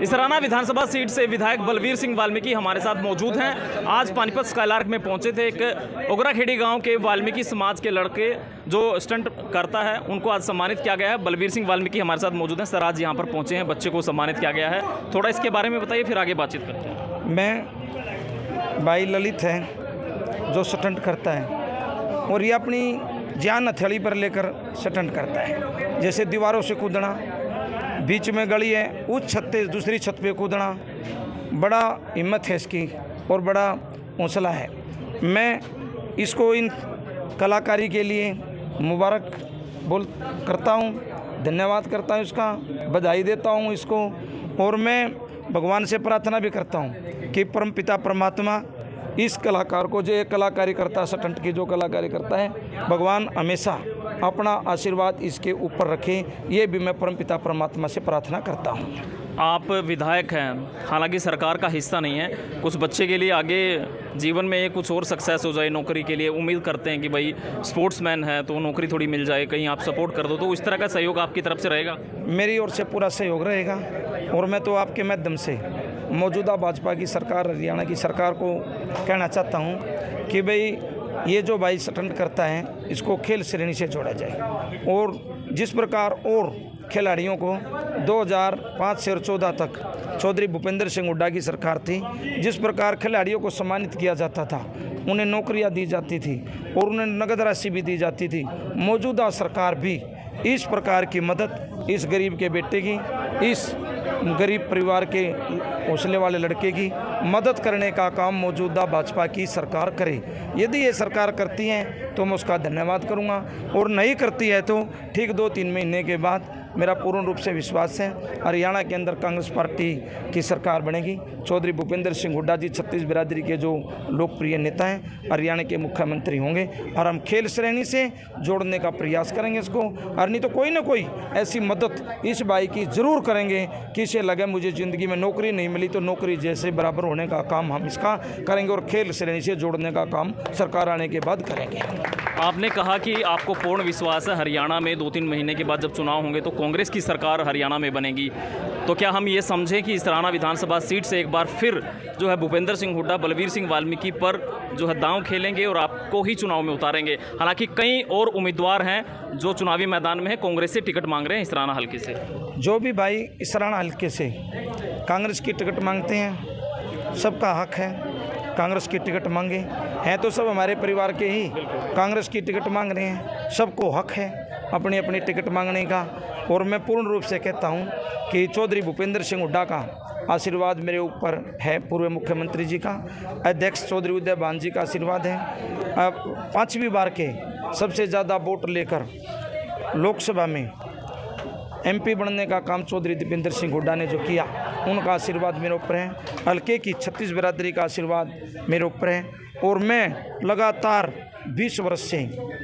इसराना विधानसभा seat से विधायक बलवीर सिंह वाल्मीकि हमारे साथ मौजूद हैं। आज पानीपत स्काईलार्क में पहुंचे थे। एक ओगराखेड़ी गांव के वाल्मीकि समाज के लड़के जो स्टंट करता है उनको आज सम्मानित किया गया है। बलवीर सिंह वाल्मीकि हमारे साथ मौजूद हैं। सर, आज यहाँ पर पहुँचे हैं, बच्चे को सम्मानित किया गया है, थोड़ा इसके बारे में बताइए, फिर आगे बातचीत करते हैं। मैं भाई ललित है जो स्टंट करता है और ये अपनी जान हथेली पर लेकर स्टंट करता है। जैसे दीवारों से कूदना, बीच में गली है उस छत से दूसरी छत पे कूदना, बड़ा हिम्मत है इसकी और बड़ा हौसला है। मैं इसको इन कलाकारी के लिए मुबारक करता हूँ, धन्यवाद करता हूँ, इसका बधाई देता हूँ इसको। और मैं भगवान से प्रार्थना भी करता हूँ कि परमपिता परमात्मा इस कलाकार को, जो एक कलाकारी करता है, स्टंट की जो कलाकारी करता है, भगवान हमेशा अपना आशीर्वाद इसके ऊपर रखे, ये भी मैं परमपिता परमात्मा से प्रार्थना करता हूँ। आप विधायक हैं, हालांकि सरकार का हिस्सा नहीं है, कुछ बच्चे के लिए आगे जीवन में कुछ और सक्सेस हो जाए, नौकरी के लिए उम्मीद करते हैं कि भाई स्पोर्ट्समैन है तो नौकरी थोड़ी मिल जाए, कहीं आप सपोर्ट कर दो, तो इस तरह का सहयोग आपकी तरफ से रहेगा? मेरी ओर से पूरा सहयोग रहेगा और मैं तो आपके माध्यम से मौजूदा भाजपा की सरकार, हरियाणा की सरकार को कहना चाहता हूँ कि भाई ये जो भाई स्टंट करता है इसको खेल श्रेणी से जोड़ा जाए। और जिस प्रकार और खिलाड़ियों को 2005 से 2014 तक चौधरी भूपेंद्र सिंह हुड्डा की सरकार थी, जिस प्रकार खिलाड़ियों को सम्मानित किया जाता था, उन्हें नौकरियां दी जाती थी और उन्हें नगद राशि भी दी जाती थी, मौजूदा सरकार भी इस प्रकार की मदद इस गरीब के बेटे की, इस गरीब परिवार के हौसले वाले लड़के की मदद करने का काम मौजूदा भाजपा की सरकार करे। यदि ये सरकार करती है तो मैं उसका धन्यवाद करूंगा, और नहीं करती है तो ठीक 2-3 महीने के बाद मेरा पूर्ण रूप से विश्वास है हरियाणा के अंदर कांग्रेस पार्टी की सरकार बनेगी। चौधरी भूपेंद्र सिंह हुड्डा जी छत्तीस बिरादरी के जो लोकप्रिय नेता हैं, हरियाणा के मुख्यमंत्री होंगे और हम खेल श्रेणी से जोड़ने का प्रयास करेंगे इसको। और नहीं तो कोई ना कोई ऐसी मदद इस भाई की ज़रूर करेंगे कि इसे लगे मुझे ज़िंदगी में नौकरी नहीं मिली तो नौकरी जैसे बराबर होने का काम हम इसका करेंगे और खेल श्रेणी से जोड़ने का काम सरकार आने के बाद करेंगे। आपने कहा कि आपको पूर्ण विश्वास है हरियाणा में 2-3 महीने के बाद जब चुनाव होंगे तो कांग्रेस की सरकार हरियाणा में बनेगी, तो क्या हम ये समझें कि इसराना विधानसभा सीट से एक बार फिर जो है भूपेंद्र सिंह हुड्डा बलवीर सिंह वाल्मीकि पर जो है दांव खेलेंगे और आपको ही चुनाव में उतारेंगे? हालांकि कई और उम्मीदवार हैं जो चुनावी मैदान में है, कांग्रेस से टिकट मांग रहे हैं इसराना हल्के से। जो भी भाई इसराना हल्के से कांग्रेस की टिकट मांगते हैं, सबका हक है कांग्रेस की टिकट मांगे हैं, तो सब हमारे परिवार के ही कांग्रेस की टिकट मांग रहे हैं, सबको हक है अपनी अपनी टिकट मांगने का। और मैं पूर्ण रूप से कहता हूं कि चौधरी भूपेंद्र सिंह हुड्डा का आशीर्वाद मेरे ऊपर है, पूर्व मुख्यमंत्री जी का, अध्यक्ष चौधरी उदय भान जी का आशीर्वाद है। अब 5वीं बार के सबसे ज़्यादा वोट लेकर लोकसभा में MP बनने का काम चौधरी दीपेंद्र सिंह हुड्डा ने जो किया, उनका आशीर्वाद मेरे ऊपर है। हल्के की 36 बिरादरी का आशीर्वाद मेरे ऊपर है और मैं लगातार 20 वर्ष से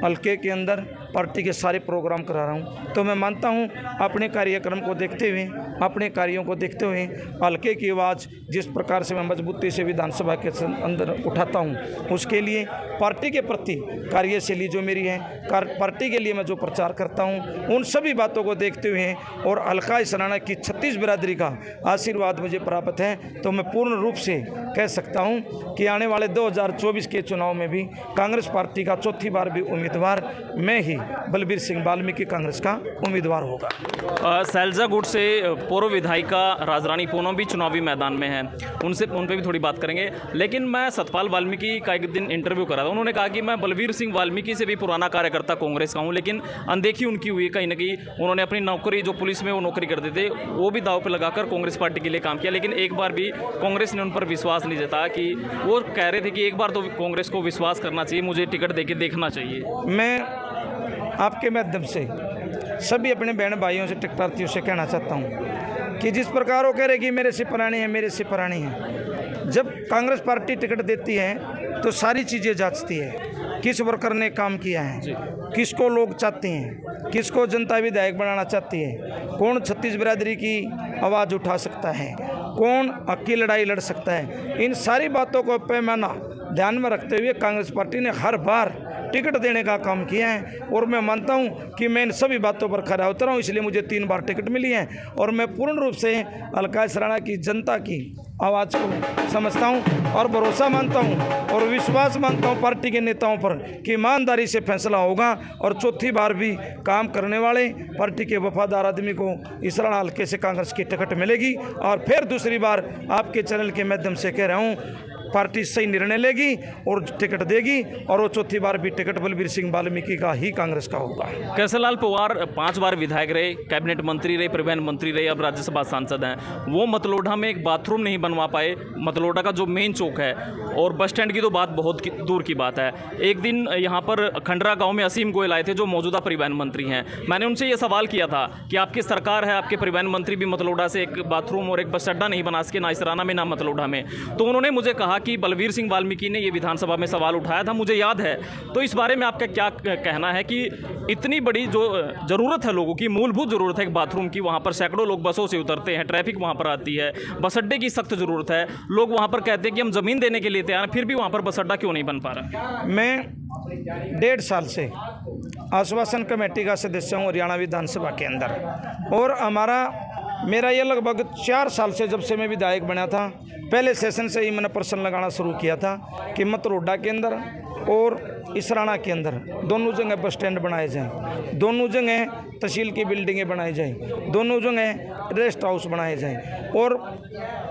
हल्के के अंदर पार्टी के सारे प्रोग्राम करा रहा हूँ। तो मैं मानता हूँ अपने कार्यक्रम को देखते हुए, अपने कार्यों को देखते हुए हल्के की आवाज़ जिस प्रकार से मैं मजबूती से विधानसभा के अंदर उठाता हूँ, उसके लिए पार्टी के प्रति कार्यशैली जो मेरी है, पार्टी के लिए मैं जो प्रचार करता हूँ, उन सभी बातों को देखते हुए और हल्का इसराना की 36 बिरादरी का आशीर्वाद मुझे प्राप्त है, तो मैं पूर्ण रूप से कह सकता हूँ कि आने वाले 2024 के चुनाव में भी कांग्रेस पार्टी का चौथी बार भी उम्मीदवार मैं ही बलवीर सिंह वाल्मीकि कांग्रेस का उम्मीदवार होगा। शैलजा गुट से पूर्व विधायिका राजरानी पूनम भी चुनावी मैदान में है, उन पर भी थोड़ी बात करेंगे। लेकिन मैं सतपाल वाल्मीकि का एक दिन इंटरव्यू करा था, उन्होंने कहा कि मैं बलवीर सिंह वाल्मीकि से भी पुराना कार्यकर्ता कांग्रेस का हूँ, लेकिन अनदेखी उनकी हुई कहीं ना कहीं। उन्होंने अपनी नौकरी, जो पुलिस में वो नौकरी करते थे, वो भी दाव पर लगाकर कांग्रेस पार्टी के लिए काम किया, लेकिन एक बार भी कांग्रेस ने उन पर विश्वास नहीं जताया। कि वो कह रहे थे कि एक बार तो कांग्रेस को विश्वास करना चाहिए, मुझे टिकट देके देखना चाहिए। मैं आपके माध्यम से सभी अपने बहन भाइयों से, टिकट प्रार्थियों से कहना चाहता हूं कि जिस प्रकार वो कह रहे कि मेरे से पुरानी है, मेरे से पुरानी है, जब कांग्रेस पार्टी टिकट देती है तो सारी चीज़ें जांचती है, किस वर्कर ने काम किया है, किसको लोग चाहते हैं, किसको जनता विधायक बनाना चाहती है, कौन 36 बिरादरी की आवाज़ उठा सकता है, कौन हक की लड़ाई लड़ सकता है। इन सारी बातों को पैमाना ध्यान में रखते हुए कांग्रेस पार्टी ने हर बार टिकट देने का काम किया है और मैं मानता हूं कि मैं इन सभी बातों पर खरा उतरा हूं, इसलिए मुझे 3 बार टिकट मिली है और मैं पूर्ण रूप से हल्का इसराना की जनता की आवाज़ को समझता हूं और भरोसा मानता हूं और विश्वास मानता हूं पार्टी के नेताओं पर कि ईमानदारी से फैसला होगा और चौथी बार भी काम करने वाले पार्टी के वफादार आदमी को इसराना हल्के से कांग्रेस की टिकट मिलेगी। और फिर दूसरी बार आपके चैनल के माध्यम से कह रहा हूँ, पार्टी सही निर्णय लेगी और टिकट देगी और वो चौथी बार भी टिकट बलबीर सिंह वाल्मीकि का ही कांग्रेस का होगा। केसरलाल पवार 5 बार विधायक रहे, कैबिनेट मंत्री रहे, परिवहन मंत्री रहे, अब राज्यसभा सांसद हैं। वो मतलोडा में एक बाथरूम नहीं बनवा पाए। मतलोडा का जो मेन चौक है और बस स्टैंड की तो बात बहुत दूर की बात है। एक दिन यहाँ पर खंडरा गाँव में असीम गोयल आए थे जो मौजूदा परिवहन मंत्री हैं। मैंने उनसे ये सवाल किया था कि आपकी सरकार है, आपके परिवहन मंत्री भी मतलोडा से एक बाथरूम और एक बस अड्डा नहीं बना सके, ना इसराना में ना मतलोडा में। तो उन्होंने मुझे कहा कि बलबीर सिंह वाल्मीकि ने ये विधानसभा में सवाल उठाया था, मुझे याद है। तो इस बारे में आपका क्या कहना है कि इतनी बड़ी जो ज़रूरत है, लोगों की मूलभूत ज़रूरत है एक बाथरूम की, वहाँ पर सैकड़ों लोग बसों से उतरते हैं, ट्रैफिक वहाँ पर आती है, बस अड्डे की सख्त ज़रूरत है, लोग वहाँ पर कहते हैं कि हम ज़मीन देने के लिए तैयार हैं, फिर भी वहाँ पर बस अड्डा क्यों नहीं बन पा रहा? मैं 1.5 साल से आश्वासन कमेटी का सदस्य हूँ हरियाणा विधानसभा के अंदर और मेरा ये लगभग 4 साल से, जब से मैं विधायक बना था, पहले सेशन से ही मैंने प्रश्न लगाना शुरू किया था कि मतलोडा के अंदर और इसराना के अंदर दोनों जगह बस स्टैंड बनाए जाएं, दोनों जगह तहसील की बिल्डिंगें बनाई जाएं, दोनों जगह रेस्ट हाउस बनाए जाएं और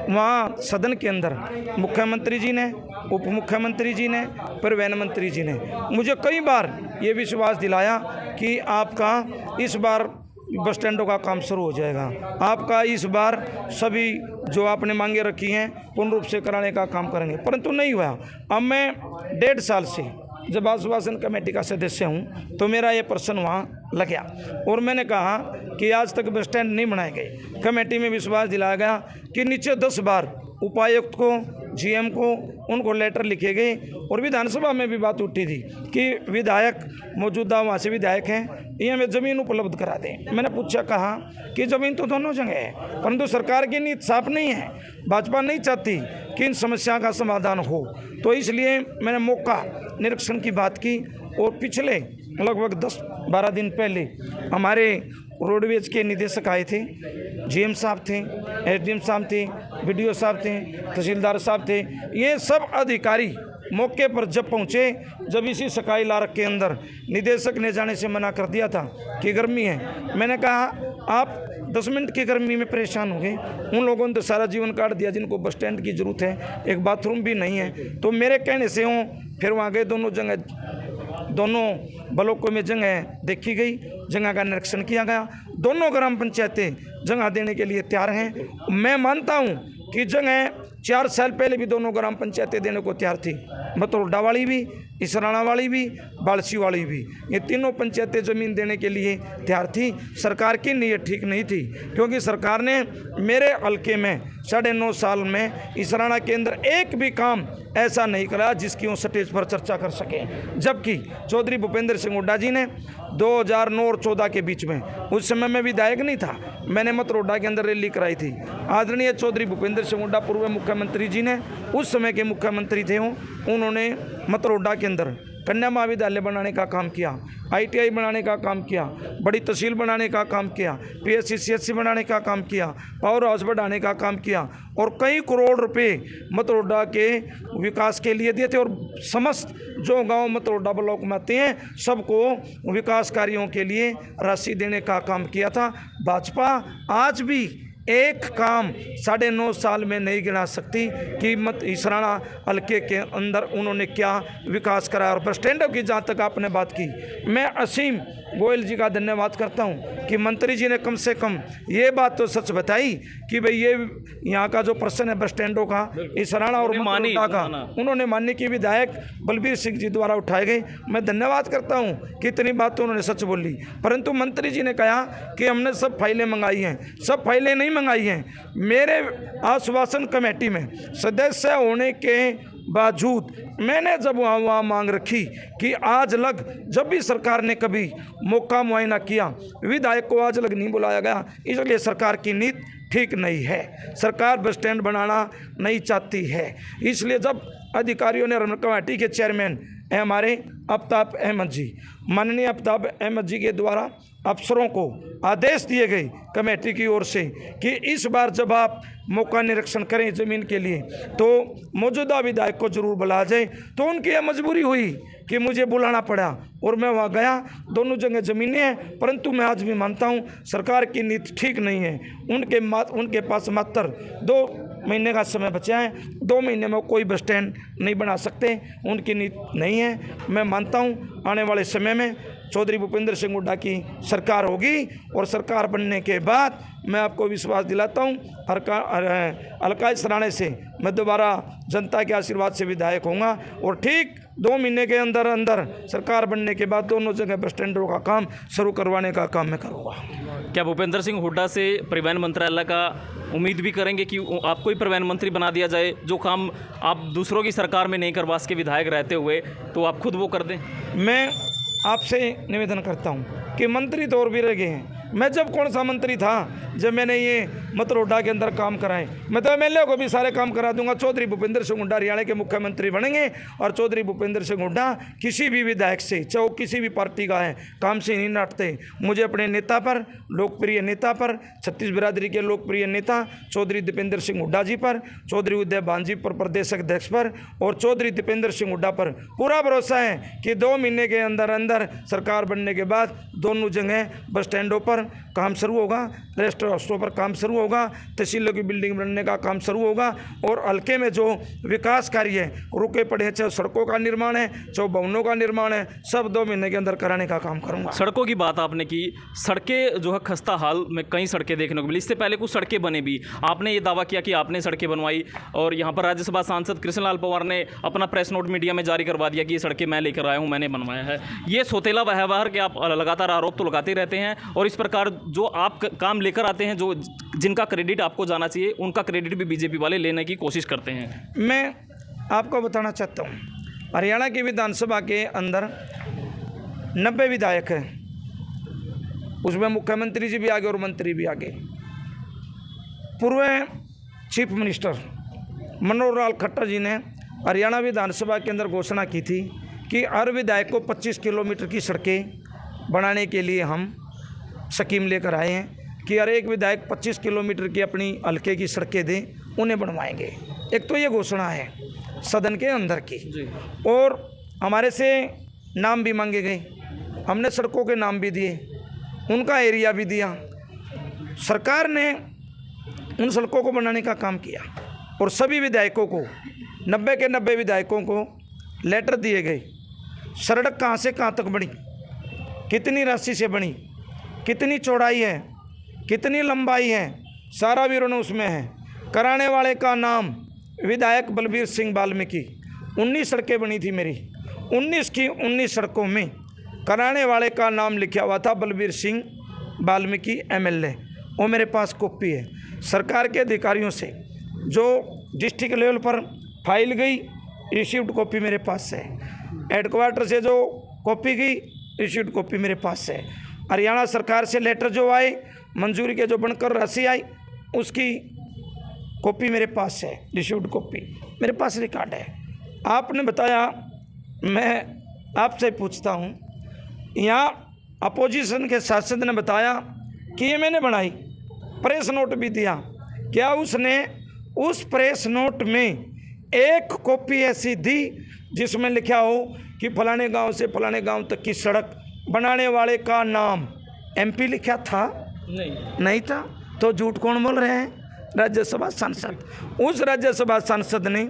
वहाँ सदन के अंदर मुख्यमंत्री जी ने, उप मुख्यमंत्री जी ने, परिवहन मंत्री जी ने मुझे कई बार ये विश्वास दिलाया कि आपका इस बार बस स्टैंडों का काम शुरू हो जाएगा, आपका इस बार सभी जो आपने मांगे रखी हैं पूर्ण रूप से कराने का काम करेंगे, परंतु नहीं हुआ। अब मैं 1.5 साल से जब आश्वासन कमेटी का सदस्य हूं तो मेरा ये प्रश्न वहाँ लग गया और मैंने कहा कि आज तक बस स्टैंड नहीं बनाए गए। कमेटी में विश्वास दिलाया गया कि नीचे 10 बार उपायुक्त को, जीएम को, उनको लेटर लिखे गए और विधानसभा में भी बात उठी थी कि विधायक मौजूदा वहाँ से विधायक हैं, ये हमें ज़मीन उपलब्ध करा दें। मैंने पूछा, कहा कि ज़मीन तो दोनों जगह है, परंतु सरकार की नीति साफ नहीं है, भाजपा नहीं चाहती कि इन समस्या का समाधान हो, तो इसलिए मैंने मौका निरीक्षण की बात की और पिछले लगभग 10-12 दिन पहले हमारे रोडवेज के निदेशक आए थे, जीएम साहब थे, एसडीएम साहब थे, बीडीओ साहब थे, तहसीलदार साहब थे। ये सब अधिकारी मौके पर जब पहुँचे, जब इसी सकाई लारक के अंदर निदेशक ने जाने से मना कर दिया था कि गर्मी है, मैंने कहा आप 10 मिनट की गर्मी में परेशान हो गए, उन लोगों ने तो सारा जीवन काट दिया जिनको बस स्टैंड की ज़रूरत है, एक बाथरूम भी नहीं है। तो मेरे कहने से हूँ, फिर वहाँ गए, दोनों जगह, दोनों ब्लॉकों में जगह देखी गई, जगह का निरीक्षण किया गया, दोनों ग्राम पंचायतें जगह देने के लिए तैयार हैं। मैं मानता हूं कि जगह 4 साल पहले भी दोनों ग्राम पंचायतें देने को तैयार थी, मतलोडा वाली भी, इसराना वाली भी, बालसी वाली भी, ये तीनों पंचायतें ज़मीन देने के लिए तैयार थी। सरकार की नीयत ठीक नहीं थी, क्योंकि सरकार ने मेरे हल्के में 9.5 साल में इसराना के अंदर एक भी काम ऐसा नहीं करा जिसकी वो स्टेज पर चर्चा कर सके। जबकि चौधरी भूपेंद्र सिंह हुड्डा जी ने 2009 और 14 के बीच में, उस समय मैं विधायक नहीं था, मैंने मतलोडा के अंदर रैली कराई थी। आदरणीय चौधरी भूपेंद्र सिंह हुड्डा पूर्व मुख्यमंत्री जी ने, उस समय के मुख्यमंत्री थे वो, उन्होंने मतलोडा के अंदर कन्या महाविद्यालय बनाने का काम किया, ITI बनाने का काम किया, बड़ी तहसील बनाने का काम किया, PSC CSC बनाने का काम किया, पावर हाउस बढ़ाने का काम किया और कई करोड़ रुपए मतलोडा के विकास के लिए दिए थे। और समस्त जो गांव मतलोडा ब्लॉक में आते हैं सबको विकास कार्यों के लिए राशि देने का काम किया था। भाजपा आज भी एक काम 9.5 साल में नहीं गिना सकती कि इसराना हल्के के अंदर उन्होंने क्या विकास कराया। और बस स्टैंडों की जहाँ तक आपने बात की, मैं असीम गोयल जी का धन्यवाद करता हूँ कि मंत्री जी ने कम से कम ये बात तो सच बताई कि भाई ये यहाँ का जो प्रश्न है बस स्टैंडों का, इसराना और मतलोडा का, उन्होंने मानने की विधायक बलबीर सिंह जी द्वारा उठाए गए। मैं धन्यवाद करता हूँ कि इतनी बात तो उन्होंने सच बोली। परंतु मंत्री जी ने कहा कि हमने सब फाइलें मंगाई हैं, सब फाइलें नहीं मंगाई हैं। मेरे आश्वासन कमेटी में सदस्य होने के बावजूद मैंने जब वहाँ मांग रखी कि आज लग, जब भी सरकार ने कभी मौका मुआयना किया, विधायक को आज लग नहीं बुलाया गया, इसलिए सरकार की नीति ठीक नहीं है। सरकार बस स्टैंड बनाना नहीं चाहती है। इसलिए जब अधिकारियों ने रमन कमेटी के चेयरमैन हमारे आफ्ताब अहमद जी, माननीय आफ्ताब अहमद जी के द्वारा अफसरों को आदेश दिए गए कमेटी की ओर से कि इस बार जब आप मौका निरीक्षण करें ज़मीन के लिए तो मौजूदा विधायक को जरूर बुला जाए। तो उनकी यह मजबूरी हुई कि मुझे बुलाना पड़ा और मैं वहाँ गया। दोनों जगह ज़मीनें हैं, परंतु मैं आज भी मानता हूँ सरकार की नीति ठीक नहीं है। उनके पास मात्र 2 महीने का समय बचा है। 2 महीने में कोई बस स्टैंड नहीं बना सकते, उनकी नीति नहीं है। मैं मानता हूँ आने वाले समय में चौधरी भूपेंद्र सिंह हुड्डा की सरकार होगी और सरकार बनने के बाद मैं आपको विश्वास दिलाता हूँ अलका सराणे से मैं दोबारा जनता के आशीर्वाद से विधायक होऊंगा और ठीक 2 महीने के अंदर अंदर सरकार बनने के बाद दोनों जगह बस स्टैंडों का काम शुरू करवाने का काम मैं करूँगा। क्या भूपेंद्र सिंह हुड्डा से परिवहन मंत्रालय का उम्मीद भी करेंगे कि आपको ही परिवहन मंत्री बना दिया जाए? जो काम आप दूसरों की सरकार में नहीं करवा सके विधायक रहते हुए, तो आप खुद वो कर दें। मैं आपसे निवेदन करता हूं कि मंत्री तो और भी रह गए हैं। मैं जब कौन सा मंत्री था जब मैंने ये मतरोडा के अंदर काम कराए? मैं तो एमएलए को भी सारे काम करा दूंगा। चौधरी भूपेंद्र सिंह हुड्डा हरियाणा के मुख्यमंत्री बनेंगे और चौधरी भूपेंद्र सिंह हुड्डा किसी भी विधायक से, चाहे किसी भी पार्टी का है, काम से नहीं नाटते। मुझे अपने नेता पर, लोकप्रिय नेता पर, छत्तीस बिरादरी के लोकप्रिय नेता चौधरी दीपेंद्र सिंह हुड्डा जी पर, चौधरी उदय भान जी पर, प्रदेश अध्यक्ष पर और चौधरी दीपेंद्र सिंह हुड्डा पर पूरा भरोसा है कि 2 महीने के अंदर अंदर सरकार बनने के बाद दोनों जगह बस स्टैंडों पर काम शुरू होगा, रेस्ट हाउसों पर काम शुरू होगा, तहसीलों की बिल्डिंग बनने का काम शुरू होगा और हल्के में जो विकास कार्य है रुके पड़े हैं, चाहे सड़कों का निर्माण है, चाहे भवनों का निर्माण है, सब 2 महीने के अंदर कराने का काम करूंगा। सड़कों की बात आपने की, सड़कें जो है खस्ता हाल में कई सड़कें देखने को मिली। इससे पहले कुछ सड़कें बने भी, आपने ये दावा किया कि आपने सड़कें बनवाई और यहाँ पर राज्यसभा सांसद कृष्णलाल पंवार ने अपना प्रेस नोट मीडिया में जारी करवा दिया कि ये सड़कें मैं लेकर आया हूँ, मैंने बनवाया है। ये सौतेला व्यवहार के आप लगातार आरोप तो लगाते रहते हैं और इस प्रकार जो आप काम लेकर आते हैं, जो जिनका क्रेडिट आपको जाना चाहिए उनका क्रेडिट भी बीजेपी वाले लेने की कोशिश करते हैं। मैं आपको बताना चाहता हूँ हरियाणा की विधानसभा के अंदर 90 विधायक हैं, उसमें मुख्यमंत्री जी भी आगे और मंत्री भी आगे। पूर्व चीफ मिनिस्टर मनोहर लाल खट्टर जी ने हरियाणा विधानसभा के अंदर घोषणा की थी कि हर विधायक को 25 किलोमीटर की सड़कें बनाने के लिए हम स्कीम लेकर आए हैं कि हर एक विधायक 25 किलोमीटर की अपनी हल्के की सड़कें दें, उन्हें बनवाएंगे। एक तो ये घोषणा है सदन के अंदर की और हमारे से नाम भी मांगे गए, हमने सड़कों के नाम भी दिए, उनका एरिया भी दिया। सरकार ने उन सड़कों को बनाने का काम किया और सभी विधायकों को 90 के 90 विधायकों को लेटर दिए गए। सड़क कहाँ से कहाँ तक बनी, कितनी राशि से बनी, कितनी चौड़ाई है, कितनी लंबाई है, सारा विवरण उसमें है। कराने वाले का नाम विधायक बलबीर सिंह वाल्मीकि। 19 सड़कें बनी थी मेरी, 19 की 19 सड़कों में कराने वाले का नाम लिखा हुआ था बलबीर सिंह वाल्मीकि एमएलए। वो मेरे पास कॉपी है। सरकार के अधिकारियों से जो डिस्ट्रिक्ट लेवल पर फाइल गई रिसीव्ड कॉपी मेरे पास है। हेडक्वार्टर से जो कॉपी गई रिसीव्ड कॉपी मेरे पास है। हरियाणा सरकार से लेटर जो आए, मंजूरी के जो बनकर राशि आई, उसकी कॉपी मेरे पास है, रिसीव्ड कॉपी मेरे पास रिकॉर्ड है। आपने बताया, मैं आपसे पूछता हूँ, यहाँ अपोजिशन के सांसद ने बताया कि ये मैंने बनाई, प्रेस नोट भी दिया। क्या उसने उस प्रेस नोट में एक कॉपी ऐसी दी जिसमें लिखा हो कि फलाने गांव से फलाने गांव तक की सड़क बनाने वाले का नाम एमपी लिखा था? नहीं था। तो झूठ कौन बोल रहे हैं? राज्यसभा सांसद। उस राज्यसभा सांसद ने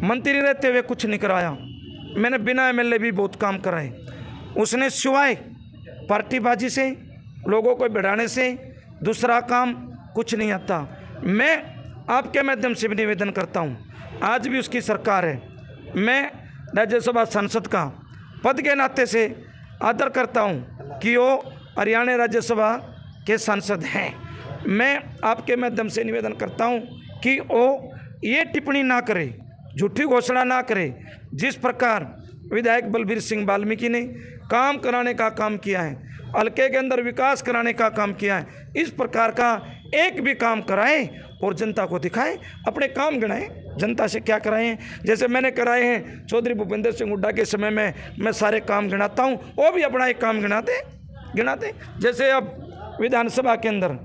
मंत्री रहते हुए कुछ नहीं कराया। मैंने बिना एमएलए भी बहुत काम कराए। उसने सिवाय पार्टीबाजी से, लोगों को बढ़ाने से दूसरा काम कुछ नहीं आता। मैं आपके माध्यम से भी निवेदन करता हूँ, आज भी उसकी सरकार है, मैं राज्यसभा सांसद का पद के नाते से आदर करता हूँ कि वो हरियाणा राज्यसभा के सांसद हैं। मैं आपके माध्यम से निवेदन करता हूँ कि वो ये टिप्पणी ना करे, झूठी घोषणा ना करे। जिस प्रकार विधायक बलबीर सिंह वाल्मीकि ने काम कराने का काम किया है, हल्के के अंदर विकास कराने का काम किया है, इस प्रकार का एक भी काम कराएं और जनता को दिखाएं, अपने काम गिनाएं, जनता से क्या कराए हैं। जैसे मैंने कराए हैं चौधरी भूपेंद्र सिंह हुड्डा के समय में, मैं सारे काम गिनाता हूँ, वो भी अपना एक काम गिनाते। जैसे अब विधानसभा के अंदर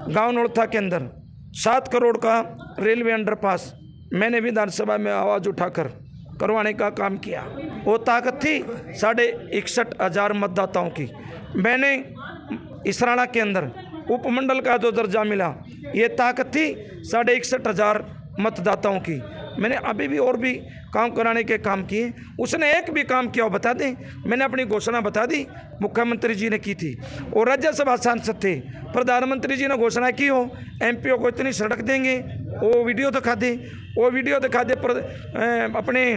गांव नौलथा के अंदर 7 करोड़ का रेलवे अंडरपास मैंने विधानसभा में आवाज़ उठाकर करवाने का काम किया। वो ताकत थी 61,500 मतदाताओं की। मैंने इसराना के अंदर उपमंडल का जो दर्जा मिला, ये ताकत थी 61,500 मतदाताओं की। मैंने अभी भी और भी काम कराने के काम किए। उसने एक भी काम किया हो बता दें। मैंने अपनी घोषणा बता दी, मुख्यमंत्री जी ने की थी, और राज्यसभा सांसद थे, प्रधानमंत्री जी ने घोषणा की हो एमपीओ को इतनी सड़क देंगे, वो वीडियो दिखा दे, अपने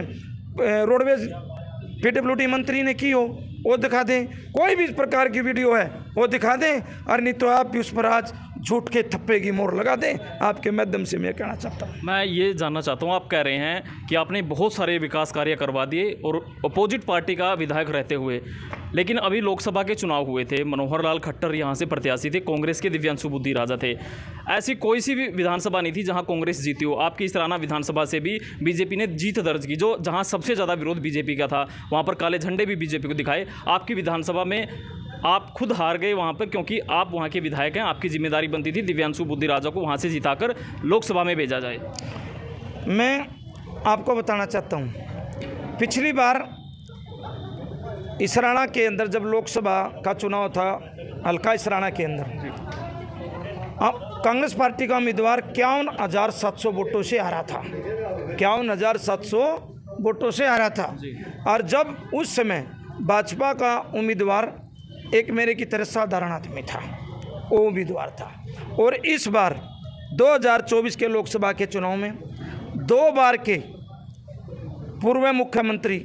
रोडवेज पीडब्ल्यूडी मंत्री ने की हो वो दिखा दें। कोई भी इस प्रकार की वीडियो है वो दिखा दें, और नहीं तो आप भी उस पर आज झूठ के थप्पे की मोहर लगा दें। आपके माध्यम से मैं कहना चाहता हूँ। मैं ये जानना चाहता हूँ, आप कह रहे हैं कि आपने बहुत सारे विकास कार्य करवा दिए और अपोजिट पार्टी का विधायक रहते हुए, लेकिन अभी लोकसभा के चुनाव हुए थे, मनोहर लाल खट्टर यहाँ से प्रत्याशी थे, कांग्रेस के दिव्यांशु बुद्धि राजा थे। ऐसी कोई सी भी विधानसभा नहीं थी जहाँ कांग्रेस जीती हो। आपकी इसराना विधानसभा से भी बीजेपी ने जीत दर्ज की, जो जहाँ सबसे ज़्यादा विरोध बीजेपी का था, वहाँ पर काले झंडे भी बीजेपी को दिखाए। आपकी विधानसभा में आप खुद हार गए वहाँ पर, क्योंकि आप वहाँ के विधायक हैं। आपकी जिम्मेदारी बनती थी दिव्यांशु बुद्धि राजा को वहाँ से जिताकर लोकसभा में भेजा जाए। मैं आपको बताना चाहता हूँ, पिछली बार इसराना के अंदर जब लोकसभा का चुनाव था, हल्का इसराना के अंदर, अब कांग्रेस पार्टी का उम्मीदवार 51,700 वोटों से हारा था। 51,700 वोटों से हारा था। और जब उस समय भाजपा का उम्मीदवार एक मेरे की तरह साधारण आदमी था, वो उम्मीदवार था। और इस बार 2024 के लोकसभा के चुनाव में 2 बार के पूर्व मुख्यमंत्री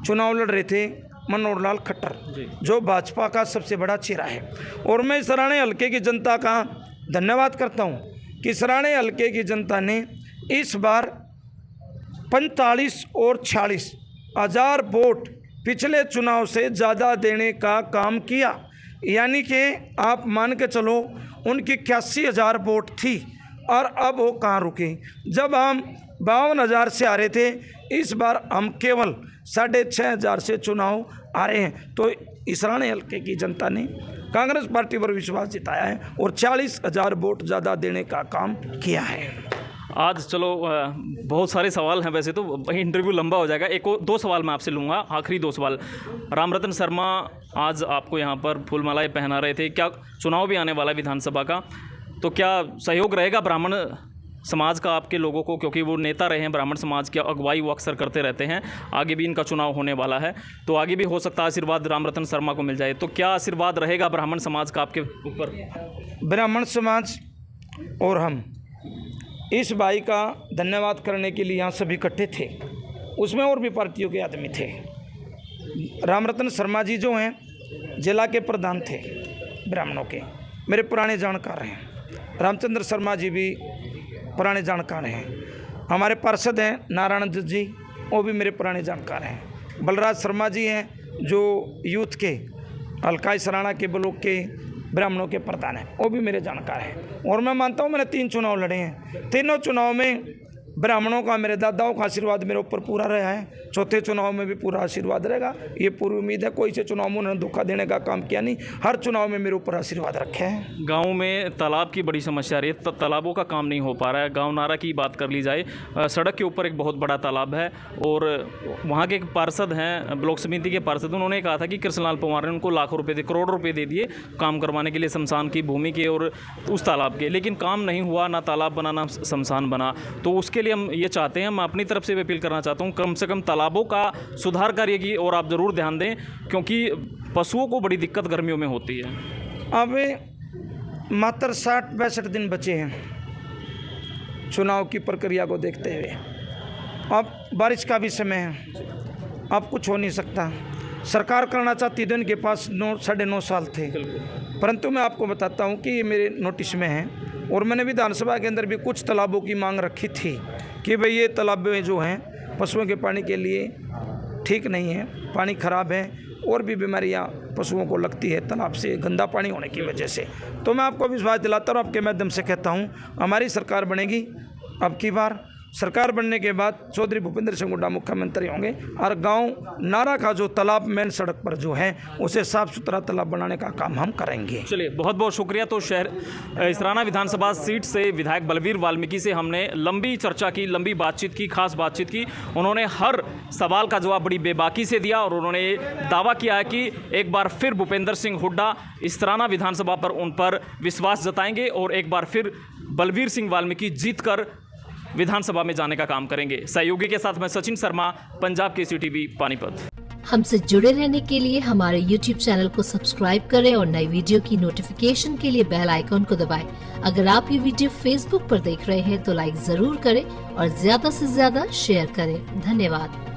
चुनाव लड़ रहे थे, मनोहर लाल खट्टर, जो भाजपा का सबसे बड़ा चेहरा है। और मैं इसराने हल्के की जनता का धन्यवाद करता हूँ कि इसराने हल्के की जनता ने इस बार 45 और 46 हज़ार वोट पिछले चुनाव से ज़्यादा देने का काम किया। यानी कि आप मान के चलो उनकी 81,000 वोट थी, और अब वो कहाँ रुके। जब हम 52,000 से आ रहे थे, इस बार हम केवल 6,500 से चुनाव आ रहे हैं। तो इसराने हल्के की जनता ने कांग्रेस पार्टी पर विश्वास जताया है और 40,000 वोट ज़्यादा देने का काम किया है। आज चलो बहुत सारे सवाल हैं, वैसे तो इंटरव्यू लंबा हो जाएगा। 2 सवाल मैं आपसे लूँगा, आखिरी 2 सवाल। रामरतन शर्मा आज आपको यहाँ पर फूलमालाएँ पहना रहे थे, क्या चुनाव भी आने वाला है विधानसभा का, तो क्या सहयोग रहेगा ब्राह्मण समाज का आपके लोगों को, क्योंकि वो नेता रहे हैं ब्राह्मण समाज की अगुवाई वो अक्सर करते रहते हैं, आगे भी इनका चुनाव होने वाला है, तो आगे भी हो सकता है आशीर्वाद रामरतन शर्मा को मिल जाए, तो क्या आशीर्वाद रहेगा ब्राह्मण समाज का आपके ऊपर? ब्राह्मण समाज और हम इस भाई का धन्यवाद करने के लिए यहाँ सभी इकट्ठे थे, उसमें और भी पार्टियों के आदमी थे। रामरतन शर्मा जी जो हैं जिला के प्रधान थे ब्राह्मणों के, मेरे पुराने जानकार हैं। रामचंद्र शर्मा जी भी पुराने जानकार हैं। हमारे पार्षद हैं नारायण दत्त जी, वो भी मेरे पुराने जानकार हैं। बलराज शर्मा जी हैं जो यूथ के हल्का इसराना के ब्लॉक के ब्राह्मणों के प्रधान हैं, वो भी मेरे जानकार हैं। और मैं मानता हूँ मैंने 3 चुनाव लड़े हैं, तीनों चुनाव में ब्राह्मणों का, मेरे दादाओं का आशीर्वाद मेरे ऊपर पूरा रहा है। चौथे चुनाव में भी पूरा आशीर्वाद रहेगा, ये पूरी उम्मीद है। कोई से चुनाव में उन्होंने धोखा देने का काम किया नहीं, हर चुनाव में मेरे ऊपर आशीर्वाद रखे हैं। गांव में तालाब की बड़ी समस्या रही है, तालाबों का काम नहीं हो पा रहा है। गांव नारा की बात कर ली जाए, सड़क के ऊपर एक बहुत बड़ा तालाब है, और वहाँ के एक पार्षद हैं, ब्लॉक समिति के पार्षद, उन्होंने कहा था कि कृष्णलाल पंवार ने उनको लाखों रुपये दे, करोड़ों रुपये दे दिए काम करवाने के लिए शमशान की भूमि के और उस तालाब के, लेकिन काम नहीं हुआ, ना तालाब बना ना शमशान बना। तो उसके लिए हम ये चाहते हैं, मैं अपनी तरफ से भी अपील करना चाहता हूँ, कम से कम तालाबों का सुधार कार्य की और आप ज़रूर ध्यान दें, क्योंकि पशुओं को बड़ी दिक्कत गर्मियों में होती है। अब मात्र 60-62 दिन बचे हैं चुनाव की प्रक्रिया को देखते हुए। अब बारिश का भी समय है, अब कुछ हो नहीं सकता। सरकार करना चाहती थी, इनके पास 9-9.5 साल थे, परंतु मैं आपको बताता हूँ कि ये मेरे नोटिस में है। और मैंने विधानसभा के अंदर भी कुछ तालाबों की मांग रखी थी कि भाई ये तालाबें जो हैं पशुओं के पानी के लिए ठीक नहीं है, पानी ख़राब है, और भी बीमारियां पशुओं को लगती है तालाब से गंदा पानी होने की वजह से। तो मैं आपको विश्वास दिलाता हूँ, आपके माध्यम से कहता हूँ, हमारी सरकार बनेगी। अब की बार सरकार बनने के बाद चौधरी भूपेंद्र सिंह हुड्डा मुख्यमंत्री होंगे और गांव नारा का जो तालाब मेन सड़क पर जो है उसे साफ सुथरा तालाब बनाने का काम हम करेंगे। चलिए, बहुत बहुत शुक्रिया। तो शहर इसराना विधानसभा सीट से विधायक बलवीर वाल्मीकि से हमने लंबी चर्चा की, लंबी बातचीत की, खास बातचीत की। उन्होंने हर सवाल का जवाब बड़ी बेबाकी से दिया और उन्होंने दावा किया है कि एक बार फिर भूपेंद्र सिंह हुड्डा इसराना विधानसभा पर उन पर विश्वास जताएंगे और एक बार फिर बलवीर सिंह वाल्मीकि जीतकर विधानसभा में जाने का काम करेंगे। सहयोगी के साथ मैं सचिन शर्मा, पंजाब केसरी टीवी, पानीपत। हमसे जुड़े रहने के लिए हमारे YouTube चैनल को सब्सक्राइब करें और नई वीडियो की नोटिफिकेशन के लिए बेल आइकॉन को दबाएं। अगर आप ये वीडियो Facebook पर देख रहे हैं तो लाइक जरूर करें और ज्यादा से ज्यादा शेयर करें। धन्यवाद।